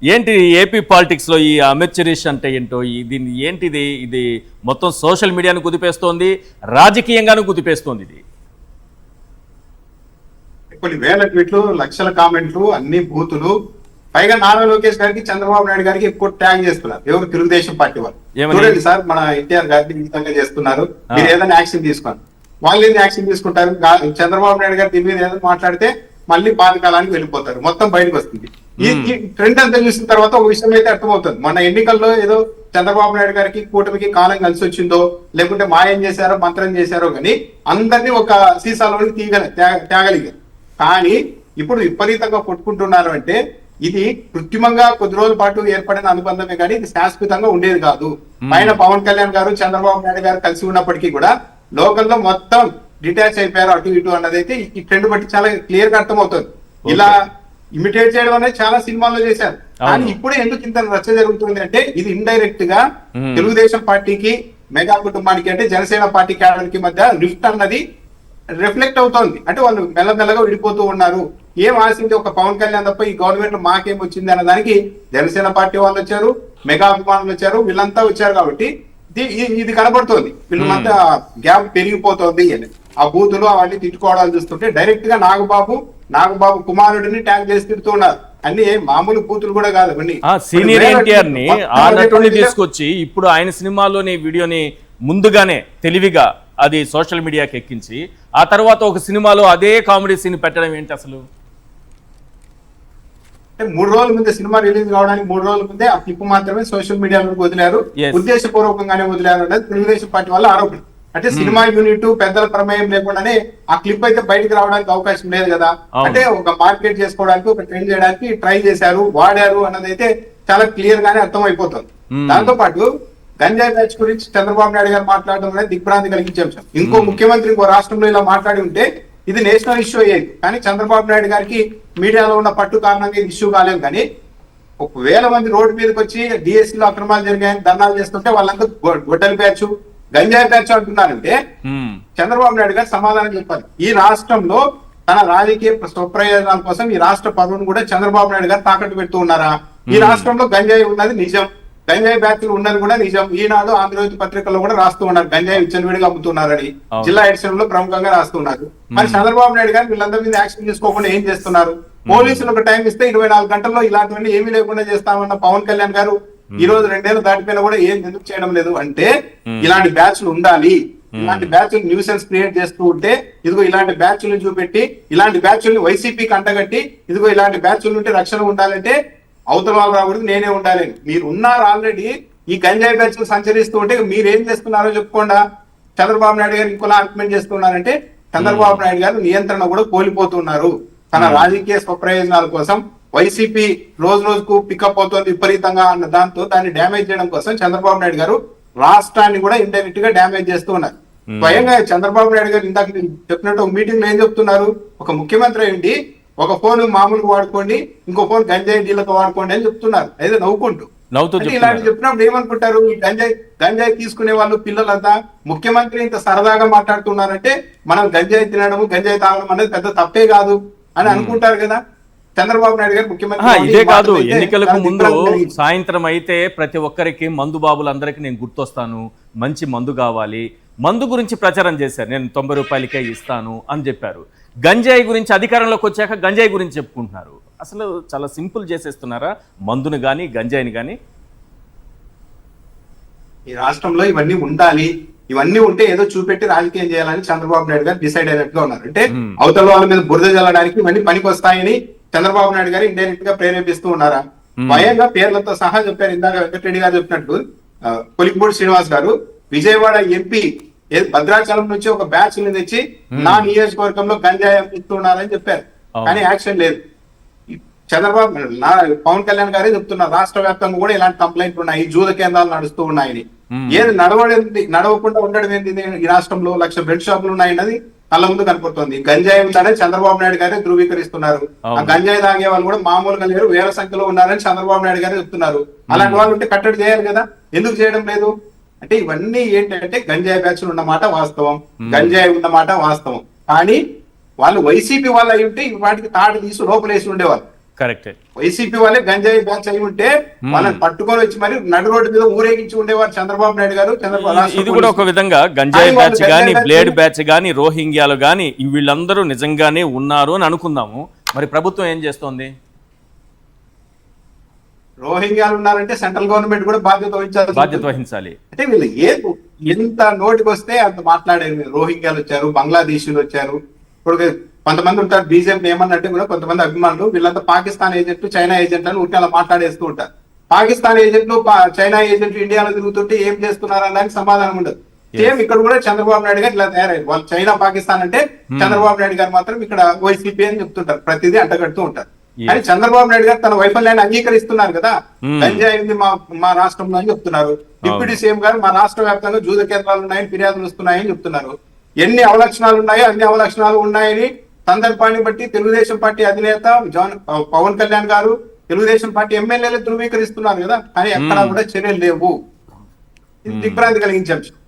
ఏంటి AP politics లో ఈ అమెచరిష్ అంటే ఏంటో దీన్ని ఏంటిది? ఇది మొత్తం సోషల్ మీడియాను కుదిపేస్తోంది, రాజకీయంగాను కుదిపేస్తోంది. ఇది కొన్ని వేల ట్వీట్లు, లక్షల కామెంట్లు, అన్ని బూతులు. పైగా నారా లోకేష్ గారికి, చంద్రబాబు నాయుడు గారికి ఎక్కువ ట్యాగ్ చేస్తున్నారు. ఎవరు? తెలుగుదేశం పార్టీ వాళ్ళు. చూడండి సార్, మన ఎన్టీఆర్ గారిని ఈ విధంగా చేస్తున్నారు, మీరు ఏదైనా యాక్షన్ తీసుకోండి. వాళ్ళు ఏది యాక్షన్ తీసుకుంటారు? చంద్రబాబు నాయుడు గారు దీని మీద ఏదైనా మాట్లాడితే మళ్ళీ పాతకాలానికి వెళ్ళిపోతారు, మొత్తం బయటకు వస్తుంది. ఈ ట్రెండ్ అంతా చూసిన తర్వాత ఒక విషయం అయితే అర్థమవుతుంది. మన ఎన్నికల్లో ఏదో చంద్రబాబు నాయుడు గారికి, కూటమికి కాలం కలిసి వచ్చిందో, లేకుంటే మాయం చేశారో, మంత్రం చేశారో, కానీ అందరినీ ఒక సీసాలోని తేగలిగారు. కానీ ఇప్పుడు విపరీతంగా కొట్టుకుంటున్నారు అంటే ఇది కృత్రిమంగా కొద్ది రోజుల పాటు ఏర్పడిన అనుబంధమే కానీ ఇది శాశ్వతంగా ఉండేది కాదు. పైన పవన్ కళ్యాణ్ గారు, చంద్రబాబు నాయుడు గారు కలిసి ఉన్నప్పటికీ కూడా లోకల్లో మొత్తం డిటాచ్ అయిపోయారు అటు ఇటు అన్నది అయితే ఈ ట్రెండ్ బట్టి చాలా క్లియర్ గా అర్థమవుతుంది. ఇలా ఇమిటేట్ చేయడం అనేది చాలా సినిమాల్లో చేశారు. కానీ ఇప్పుడు ఎందుకు ఇంత రచ్చ జరుగుతుంది అంటే ఇది ఇండైరెక్ట్ గా తెలుగుదేశం పార్టీకి, మెగా కుటుంబానికి అంటే జనసేన పార్టీ క్యాడర్ కి మధ్య రిఫ్ట్ అన్నది రిఫ్లెక్ట్ అవుతోంది. అంటే వాళ్ళు మెల్లమెల్లగా విడిపోతూ ఉన్నారు. ఏం ఆశించి ఒక పవన్ కళ్యాణ్ తప్ప ఈ గవర్నమెంట్ మాకేం వచ్చింది అన్న దానికి జనసేన పార్టీ వాళ్ళు వచ్చారు, మెగా అభిమానులు వచ్చారు, వీళ్ళంతా వచ్చారు. కాబట్టి ఇది కనబడుతోంది, వీళ్ళంతా గ్యాప్ పెరిగిపోతుంది అని. ఆ బూతులు అవన్నీ తిట్టుకోవడాలు చూస్తుంటే డైరెక్ట్ గా నాగబాబు కుమారుడిని ట్యాగ్ చేసి తిడుతున్నారు. అన్ని మామూలు బూతులు కూడా కాదు, అవన్నీ సీనియర్ ఎన్టీఆర్ ని ఆ నటుడిని తీసుకొచ్చి ఇప్పుడు ఆయన సినిమాలోని వీడియోని ముందుగానే తెలివిగా అది సోషల్ మీడియాకి ఎక్కించి ఆ తర్వాత ఒక సినిమాలో అదే కామెడీ సీన్ పెట్టడం ఏంటి అసలు? 3 రోజుల ముందే సినిమా రిలీజ్ కావడానికి 3 రోజుల ముందే ఆ క్లిప్ మాత్రమే సోషల్ మీడియాలోకి వదిలారు, ఉద్దేశపూర్వకంగానే వదిలారు అనేది తెలుగుదేశం పార్టీ వాళ్ళ ఆరోపణ. అంటే సినిమా యూనిట్ పెద్దల ప్రమేయం లేకుండానే ఆ క్లిప్ అయితే బయటకు రావడానికి అవకాశం లేదు కదా. అంటే ఒక మార్కెట్ చేసుకోవడానికి, ఒక ట్రెండ్ చేయడానికి ట్రై చేశారు, వాడారు అన్నది అయితే చాలా క్లియర్ గానే అర్థం అయిపోతుంది. దాంతో పాటు గంజాయి బ్యాచ్ గురించి చంద్రబాబు నాయుడు గారు మాట్లాడడం అనేది దిగ్భ్రాంతి కలిగించే అంశం. ఇంకో ముఖ్యమంత్రి ఇంకో రాష్ట్రంలో ఇలా మాట్లాడి ఉంటే ఇది నేషనల్ ఇష్యూ అయ్యేది. కానీ చంద్రబాబు నాయుడు గారికి మీడియాలో ఉన్న పట్టు కారణంగా ఇది ఇష్యూ కాలేదు. కానీ 1,000 మంది రోడ్డు మీదకి వచ్చి డిఎస్సీలో అక్రమాలు జరిగాయని ధర్నాలు చేస్తుంటే వాళ్ళంతా గొడ్డలి బ్యాచ్, గంజాయి బ్యాచ్ అంటున్నారంటే చంద్రబాబు నాయుడు గారు సమాధానం చెప్పాలి. ఈ రాష్ట్రంలో తన రాజకీయ స్వప్రయోజనాల కోసం ఈ రాష్ట్ర పరువును కూడా చంద్రబాబు నాయుడు గారు తాకట్టు పెడుతూ ఉన్నారా? ఈ రాష్ట్రంలో గంజాయి ఉన్నది నిజం, గంజాయి బ్యాచ్లు ఉన్నది కూడా నిజం. ఈనాడు, ఆంధ్రజ్యోతి పత్రికల్లో కూడా రాస్తూ ఉన్నారు గంజాయి విచ్చలవిడిగా అమ్ముతున్నారని, జిల్లా ఎడిషన్ లో ప్రముఖంగా రాస్తున్నారు. మరి చంద్రబాబు నాయుడు గారు వీళ్ళందరి మీద యాక్షన్ తీసుకోకుండా ఏం చేస్తున్నారు? పోలీసులు ఒక టైం ఇస్తే 24 గంటల్లో ఇలాంటివన్నీ ఏమీ లేకుండా చేస్తామన్న పవన్ కళ్యాణ్ గారు ఈ రోజు 2 ఏళ్ళు దాటిపోయినా కూడా ఏం ఎందుకు చేయడం లేదు అంటే ఇలాంటి బ్యాచ్లు ఉండాలి, ఇలాంటి బ్యాచ్లు న్యూసెన్స్ క్రియేట్ చేస్తూ ఉంటే ఇదిగో ఇలాంటి బ్యాచ్లను చూపెట్టి, ఇలాంటి బ్యాచ్లను వైసీపీకి అంటగట్టి ఇదిగో ఇలాంటి బ్యాచ్లు ఉంటే రక్షణ ఉండాలంటే అవతల వాళ్ళు రాకూడదు, నేనే ఉండాలి. మీరు ఉన్నారు ఆల్రెడీ. ఈ గంజాయి బ్యాచ్లు సంచరిస్తూ ఉంటే మీరేం చేస్తున్నారో చెప్పుకోండా. చంద్రబాబు నాయుడు గారు ఇంకోలా ఆర్గ్యుమెంట్ చేస్తున్నారంటే చంద్రబాబు నాయుడు గారు నియంత్రణ కూడా కోల్పోతున్నారు. తన రాజకీయ స్వప్రయోజనాల కోసం వైసీపీ రోజు రోజుకు పికప్ అవుతుంది విపరీతంగా అన్న దాంతో దాన్ని డ్యామేజ్ చేయడం కోసం చంద్రబాబు నాయుడు గారు రాష్ట్రాన్ని కూడా ఇండైరెక్ట్ గా డ్యామేజ్ చేస్తూ ఉన్నారు. స్వయంగా చంద్రబాబు నాయుడు గారు ఇందాక చెప్పినట్టు ఒక మీటింగ్ లో ఏం చెప్తున్నారు? ఒక ముఖ్యమంత్రి ఏంటి, ఒక ఫోన్ మామూలుగా వాడుకోండి, ఇంకో ఫోన్ గంజాయి డీలకు వాడుకోండి అని చెప్తున్నారు. అయితే నవ్వుకుంటూ ఇలాంటి చెప్పినప్పుడు ఏమనుకుంటారు? ఈ గంజాయి తీసుకునే వాళ్ళు పిల్లలంతా ముఖ్యమంత్రి ఇంత సరదాగా మాట్లాడుతున్నారంటే మనం గంజాయి తినడం, గంజాయి తాగడం అనేది పెద్ద తప్పే కాదు అని అనుకుంటారు కదా. చంద్రబాబు నాయుడు గారు ముఖ్యమంత్రి ఇదే కాదు, ఎన్నికలకు ముందు సాయంత్రం అయితే ప్రతి ఒక్కరికి మందు బాబులందరికీ నేను గుర్తొస్తాను, మంచి మందు కావాలి, మందు గురించి ప్రచారం చేశారు. నేను 90 రూపాయలకే ఇస్తాను అని చెప్పారు. గంజాయి గురించి అధికారంలోకి వచ్చాక గంజాయి గురించి చెప్పుకుంటున్నారు. అసలు చాలా సింపుల్ చేసేస్తున్నారా మందును కానీ గంజాయిని కానీ? ఈ రాష్ట్రంలో ఇవన్నీ ఉండాలి, ఇవన్నీ ఉంటే ఏదో చూపెట్టి రాజకీయం చేయాలని చంద్రబాబు నాయుడు గారు డిసైడ్ అయినట్టుగా ఉన్నారు. అంటే అవతల వాళ్ళ మీద బురద జల్లడానికి ఇవన్నీ పనికి వస్తాయని చంద్రబాబు నాయుడు గారు ఇండైరెక్ట్ గా ప్రేరేపిస్తూ ఉన్నారా? భయంగా పేర్లతో సహా చెప్పారు. ఇందాక వెంకటరెడ్డి గారు చెప్పినట్టు కొలిక్పూడి శ్రీనివాస్ గారు విజయవాడ ఎంపీ భద్రాచలం నుంచి ఒక బ్యాచ్ ని తెచ్చి నా నియోజకవర్గంలో గంజాయి అమ్మిస్తున్నారని చెప్పారు. కానీ యాక్షన్ లేదు. చంద్రబాబు పవన్ కళ్యాణ్ గారే చెప్తున్నారు రాష్ట్ర వ్యాప్తంగా కూడా ఇలాంటి కంప్లైంట్లు ఉన్నాయి, జూద కేంద్రాలు నడుస్తూ ఉన్నాయని. ఏది నడవకుండా ఉండడం ఏంటి? ఈ రాష్ట్రంలో 1,00,000 బెడ్ షాపులు ఉన్నాయన్నది కళ్ళ ముందు కనపడుతుంది. గంజాయి ఉందనే చంద్రబాబు నాయుడు గారే ధృవీకరిస్తున్నారు. ఆ గంజాయి తాగే వాళ్ళు కూడా మామూలుగా లేరు, వేల సంఖ్యలో ఉన్నారని చంద్రబాబు నాయుడు గారే చెప్తున్నారు. అలాంటి వాళ్ళు ఉంటే కట్టడి చేయాలి కదా, ఎందుకు చేయడం లేదు? అంటే ఇవన్నీ ఏంటంటే గంజాయి బ్యాచ్లు ఉన్నమాట వాస్తవం, గంజాయి ఉన్నమాట వాస్తవం. కానీ వాళ్ళు వైసీపీ వాళ్ళు అయి ఉంటే వాటికి తాడు తీసి లోపలేసి ఉండేవాళ్ళు. కరెక్టే. వైసీపీ వాళ్ళే గంజాయి బ్యాచ్ అయి ఉంటే వాళ్ళని పట్టుకొని వచ్చి మరి నడు రోడ్డు మీద ఊరేగించి ఉండేవారు చంద్రబాబు నాయుడు గారు. ఇది కూడా ఒక విధంగా గంజాయి బ్యాచ్ గానీ, బ్లేడ్ బ్యాచ్ గానీ, రోహింగ్యాలు గానీ వీళ్ళందరూ నిజంగానే ఉన్నారు అని అనుకుందాము. మరి ప్రభుత్వం ఏం చేస్తోంది? రోహింగ్యాలు ఉన్నారంటే సెంట్రల్ గవర్నమెంట్ కూడా బాధ్యత వహించాలి. అంటే వీళ్ళు ఎంత నోటికి వస్తే అంత మాట్లాడేది. రోహింగ్యాలు వచ్చారు, బంగ్లాదేశీలు వచ్చారు. ఇప్పుడు కొంతమంది ఉంటారు బీజేపీ ఏమన్నట్టు కూడా కొంతమంది అభిమానులు వీళ్ళంతా పాకిస్తాన్ ఏజెంట్లు, చైనా ఏజెంట్లు అని ఉంటే అలా మాట్లాడేస్తూ ఉంటారు. పాకిస్తాన్ ఏజెంట్లు, చైనా ఏజెంట్లు ఇండియాలో తిరుగుతుంటే ఏం చేస్తున్నారు అనే దానికి సమాధానం ఉండదు. సేమ్ ఇక్కడ కూడా చంద్రబాబు నాయుడు గారు ఇలా తయారయ్యారు. వాళ్ళు చైనా, పాకిస్తాన్ అంటే చంద్రబాబు నాయుడు గారు మాత్రం ఇక్కడ వైసీపీ అని చెప్తుంటారు, ప్రతిదీ అంటగడుతూ ఉంటారు. కానీ చంద్రబాబు నాయుడు గారు తన వైఫల్యాన్ని అంగీకరిస్తున్నారు కదా. గంజాయి ఉంది మా రాష్ట్రంలో అని చెప్తున్నారు. డిప్యూటీ సీఎం గారు మా రాష్ట్ర వ్యాప్తంగా జూద కేంద్రాలు ఉన్నాయని, ఫిర్యాదులు వస్తున్నాయని చెప్తున్నారు. ఎన్ని అవలక్షణాలు ఉన్నాయో అన్ని అవలక్షణాలు ఉన్నాయని సందర్భాన్ని బట్టి తెలుగుదేశం పార్టీ అధినేత పవన్ కళ్యాణ్ గారు, తెలుగుదేశం పార్టీ ఎమ్మెల్యేలు ధృవీకరిస్తున్నారు కదా. కానీ ఎక్కడా కూడా చర్యలు లేవు. ఇది దిగ్భ్రాంతి కలిగించే అంశం.